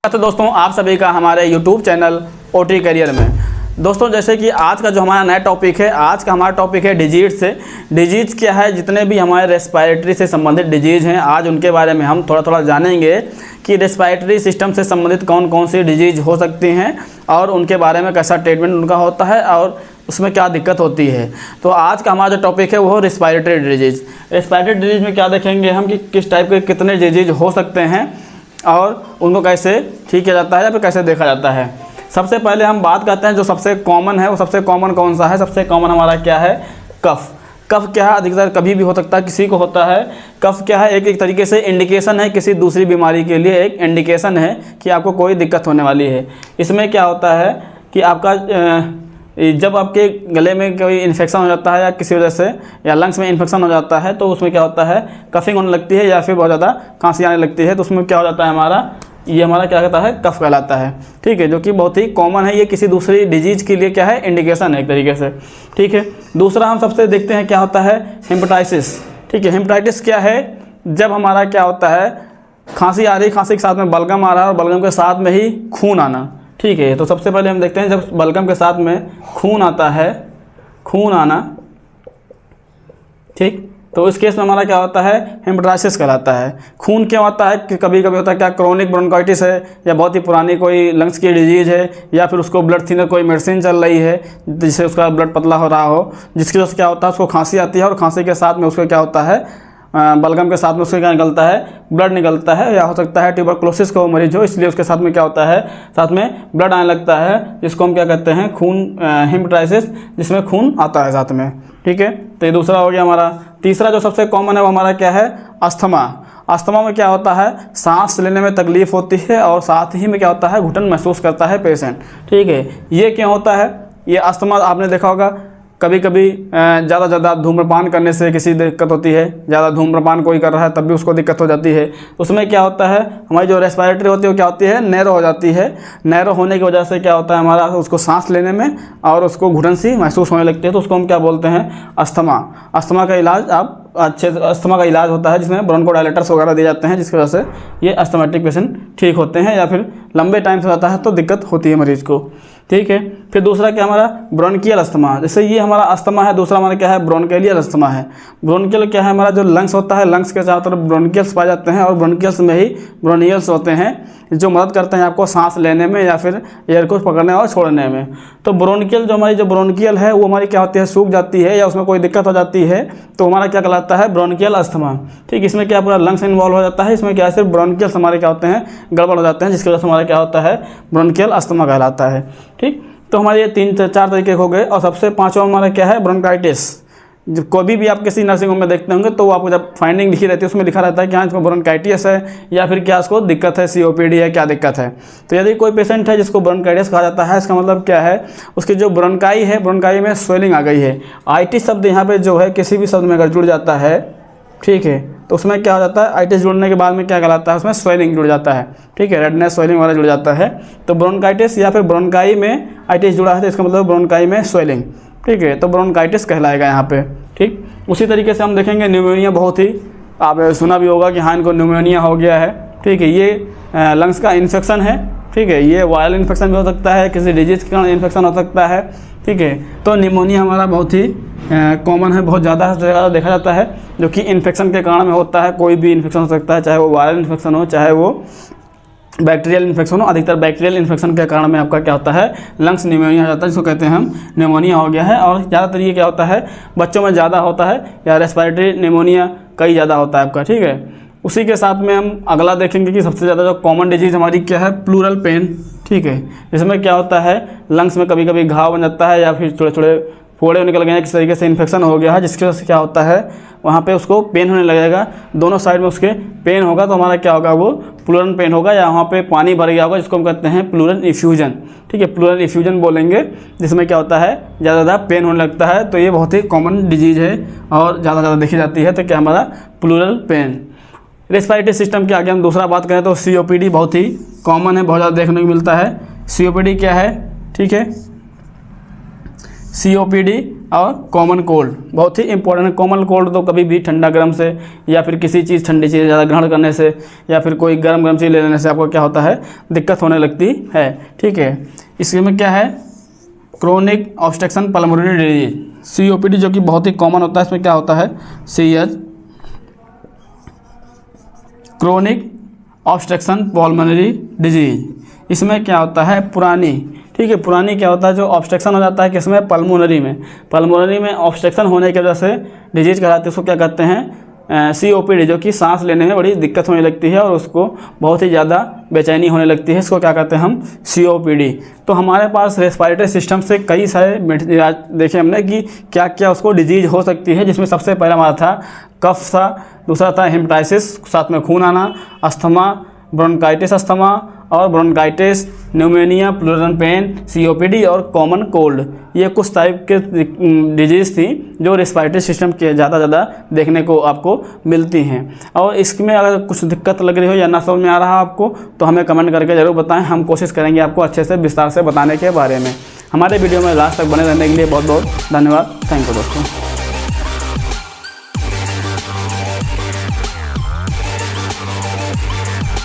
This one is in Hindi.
तो दोस्तों आप सभी का हमारे YouTube चैनल ओटी करियर में। दोस्तों जैसे कि आज का जो हमारा नया टॉपिक है, आज का हमारा टॉपिक है डिजीज़ से। डिजीज़ क्या है, जितने भी हमारे रेस्पिरेटरी से संबंधित डिजीज़ हैं, आज उनके बारे में हम थोड़ा जानेंगे कि रेस्पिरेटरी सिस्टम से संबंधित कौन कौन सी डिजीज़ हो सकती हैं और उनके बारे में कैसा ट्रीटमेंट उनका होता है और उसमें क्या दिक्कत होती है। तो आज का हमारा जो टॉपिक है वो रेस्पिरेटरी डिजीज़। रेस्पिरेटरी डिजीज़ में क्या देखेंगे हम कि किस टाइप के कितने डिजीज़ हो सकते हैं और उनको कैसे ठीक किया जाता है या फिर कैसे देखा जाता है। सबसे पहले हम बात करते हैं जो सबसे कॉमन है, वो सबसे कॉमन कौन सा है। सबसे कॉमन हमारा क्या है, कफ। कफ क्या है, अधिकतर कभी भी हो सकता है, किसी को होता है। कफ क्या है, एक तरीके से इंडिकेशन है किसी दूसरी बीमारी के लिए, एक इंडिकेशन है कि आपको कोई दिक्कत होने वाली है। इसमें क्या होता है कि आपका जब आपके गले में कोई इन्फेक्शन हो जाता है या किसी वजह से या लंग्स में इन्फेक्शन हो जाता है तो उसमें क्या होता है, कफिंग होने लगती है या फिर बहुत ज़्यादा खांसी आने लगती है। तो उसमें क्या हो जाता है, हमारा क्या कहता है, कफ कहलाता है। ठीक है, जो कि बहुत ही कॉमन है। ये किसी दूसरी डिजीज़ के लिए क्या है, इंडिकेशन है एक तरीके से। ठीक है, दूसरा हम सबसे देखते हैं क्या होता है, हेपेटाइटिस। ठीक है, हेपेटाइटिस क्या है, जब हमारा क्या होता है, खांसी आ रही, खांसी के साथ में बलगम आ रहा है और बलगम के साथ में ही खून आना। ठीक है, तो सबसे पहले हम देखते हैं जब बलगम के साथ में खून आता है, खून आना। ठीक, तो इस केस में हमारा क्या होता है, हेपेटाइटिस कहलाता है। खून क्यों आता है कि कभी कभी होता है क्या, क्रोनिक ब्रोंकाइटिस है या बहुत ही पुरानी कोई लंग्स की डिजीज़ है या फिर उसको ब्लड थिनर कोई मेडिसिन चल रही है जिससे उसका ब्लड पतला हो रहा हो, जिसकी वजह से क्या होता है, उसको खांसी आती है और खांसी के साथ में उसको क्या होता है, बलगम के साथ में उससे क्या निकलता है, ब्लड निकलता है। या हो सकता है ट्यूबरकुलोसिस का वो मरीज हो, इसलिए उसके साथ में क्या होता है, साथ में ब्लड आने लगता है, जिसको हम क्या कहते हैं, खून, हेपेटाइटिस, जिसमें खून आता है साथ में। ठीक है, तो ये दूसरा हो गया हमारा। तीसरा जो सबसे कॉमन है वो हमारा क्या है, अस्थमा। अस्थमा में क्या होता है, सांस लेने में तकलीफ होती है और साथ ही में क्या होता है, घुटन महसूस करता है पेशेंट। ठीक है, ये क्यों होता है, ये अस्थमा आपने देखा होगा कभी कभी ज़्यादा धूम्रपान करने से किसी दिक्कत होती है। ज़्यादा धूम्रपान कोई कर रहा है तब भी उसको दिक्कत हो जाती है। उसमें क्या होता है, हमारी जो रेस्पिरेटरी होती है वो क्या होती है, नैरो हो जाती है। नैरो होने की वजह से क्या होता है, हमारा उसको सांस लेने में और उसको घुटन सी महसूस होने लगती है। तो उसको हम क्या बोलते हैं, अस्थमा। अस्थमा का इलाज आप अच्छे अस्थमा का इलाज होता है जिसमें ब्रोंकोडायलेटर्स वगैरह दिए जाते हैं, जिसकी वजह से ये अस्थमेटिक पेशेंट ठीक होते हैं। या फिर लंबे टाइम से होता है तो दिक्कत होती है मरीज को। ठीक है, फिर दूसरा क्या हमारा, ब्रोंकियल अस्थमा। जैसे ये हमारा अस्थमा है, दूसरा हमारा क्या है, ब्रोंकियल अस्थमा है। ब्रोंकियल क्या है, हमारा जो लंग्स होता है, लंग्स के चारों तरफ ब्रोंकियल्स पाए जाते हैं और ब्रोंकियल्स में ही ब्रोनियल्स होते हैं जो मदद करते हैं आपको सांस लेने में या फिर एयर को पकड़ने और छोड़ने में। तो ब्रोंकियल, जो हमारी जो ब्रोंकियल है वो हमारी क्या होती है, सूख जाती है या उसमें कोई दिक्कत हो जाती है तो हमारा क्या कहलाता है, ब्रोंकियल अस्थमा। ठीक, इसमें क्या पूरा लंग्स इन्वॉल्व हो जाता है। इसमें क्या है, सिर्फ ब्रोंकियल्स हमारे क्या होते हैं, गड़बड़ हो जाते हैं, जिसकी वजह से हमारा क्या होता है, ब्रोंकियल अस्थमा कहलाता है। ठीक, तो हमारे ये 3-4 तरीके हो गए। और सबसे पांचवा हमारा क्या है, ब्रोंकाइटिस। जब कोई भी आप किसी नर्सिंग होम में देखते होंगे तो आपको जब फाइंडिंग लिखी रहती है उसमें लिखा रहता है कि हाँ इसको ब्रोंकाइटिस है या फिर क्या इसको दिक्कत है, COPD है, क्या दिक्कत है। तो यदि कोई पेशेंट है जिसको ब्रोंकाइटिस कहा जाता है, इसका मतलब क्या है, उसकी जो ब्रोंकाई है, ब्रोंकाई में स्वेलिंग आ गई है। आइटिस शब्द यहाँ पे जो है किसी भी शब्द में अगर जुड़ जाता है, ठीक है, तो उसमें क्या हो जाता है, आइटिस जुड़ने के बाद में क्या कहलाता है, उसमें स्वेलिंग जुड़ जाता है। ठीक है, रेडनेस, स्वेलिंग वगैरह जुड़ जाता है। तो ब्रोंकाइटिस या फिर ब्रोंकाई में आइटिस जुड़ा है तो इसका मतलब ब्रोंकाई में स्वेलिंग। ठीक है, तो ब्रोंकाइटिस कहलाएगा यहाँ पे। ठीक, उसी तरीके से हम देखेंगे न्यूमोनिया। बहुत ही आप सुना भी होगा कि हाँ इनको न्यूमोनिया हो गया है। ठीक है, ये लंग्स का इन्फेक्शन है। ठीक है, ये वायरल इन्फेक्शन भी हो सकता है, किसी डिजीज़ के कारण इन्फेक्शन हो सकता है। ठीक है, तो निमोनिया हमारा बहुत ही कॉमन है, बहुत ज़्यादा देखा जाता है, जो कि इन्फेक्शन के कारण में होता है। कोई भी इन्फेक्शन हो सकता है, चाहे वो वायरल इन्फेक्शन हो, चाहे वो बैक्टीरियल इन्फेक्शन हो। अधिकतर बैक्टीरियल इन्फेक्शन के कारण में आपका क्या होता है, लंग्स निमोनिया हो जाता है, जिसको कहते हैं हम निमोनिया हो गया है। और ज़्यादातर ये क्या होता है, बच्चों में ज़्यादा होता है या रेस्पिरेटरी निमोनिया कई ज़्यादा होता है आपका। ठीक है, उसी के साथ में हम अगला देखेंगे कि सबसे ज़्यादा जो कॉमन डिजीज़ हमारी क्या है, प्लूरल पेन। ठीक है, इसमें क्या होता है, लंग्स में कभी कभी घाव बन जाता है या फिर थोड़े थोड़े फोड़े निकल गए हैं, किसी तरीके से इन्फेक्शन हो गया है, जिसकी वजह से क्या होता है, वहाँ पे उसको पेन होने लगेगा, दोनों साइड में उसके पेन होगा। तो हमारा क्या होगा, वो प्लूरल पेन होगा या वहाँ पे पानी भर गया होगा, जिसको हम कहते हैं प्लूरल इफ्यूजन। ठीक है, प्लूरल इफ्यूजन बोलेंगे, जिसमें क्या होता है, ज़्यादा पेन होने लगता है। तो ये बहुत ही कॉमन डिजीज़ है और ज़्यादा देखी जाती है। तो क्या हमारा प्लूरल पेन। रेस्पिरेटरी सिस्टम के आगे हम दूसरा बात करें तो COPD बहुत ही कॉमन है, बहुत ज़्यादा देखने को मिलता है। COPD क्या है, ठीक है, COPD और कॉमन कोल्ड, बहुत ही इंपॉर्टेंट है। कॉमन कोल्ड तो कभी भी ठंडा गर्म से या फिर किसी चीज़ ठंडी चीज़ ज़्यादा ग्रहण करने से या फिर कोई गर्म गर्म चीज़ ले लेने से आपको क्या होता है, दिक्कत होने लगती है। ठीक है, इसमें क्या है, chronic obstruction pulmonary disease, COPD, जो कि बहुत ही कॉमन होता है। इसमें क्या होता है, CS, chronic obstruction pulmonary disease. इसमें क्या होता है, पुरानी, ठीक है, पुरानी क्या होता है, जो ऑब्स्ट्रक्शन हो जाता है किसमें, पल्मोनरी में ऑब्स्ट्रक्शन होने की वजह से डिजीज कहलाती है। उसको क्या कहते हैं, COPD, जो कि सांस लेने में बड़ी दिक्कत होने लगती है और उसको बहुत ही ज़्यादा बेचैनी होने लगती है। इसको क्या कहते हैं हम, COPD। तो हमारे पास रेस्पिरेटरी सिस्टम से कई सारे देखे हमने कि क्या क्या उसको डिजीज हो सकती है, जिसमें सबसे पहला हमारा था कफ था, दूसरा था हेपेटाइटिस, साथ में खून आना, अस्थमा, ब्रोंकाइटिस अस्थमा और bronchitis, pneumonia, pleural pain, COPD और कॉमन कोल्ड। ये कुछ टाइप के डिजीज़ थी जो रेस्पिरेटरी सिस्टम के ज़्यादा देखने को आपको मिलती हैं। और इसमें अगर कुछ दिक्कत लग रही हो या ना समझ में आ रहा आपको तो हमें कमेंट करके ज़रूर बताएं, हम कोशिश करेंगे आपको अच्छे से विस्तार से बताने के बारे में। हमारे वीडियो में लास्ट तक बने रहने के लिए बहुत बहुत धन्यवाद। थैंक यू दोस्तों।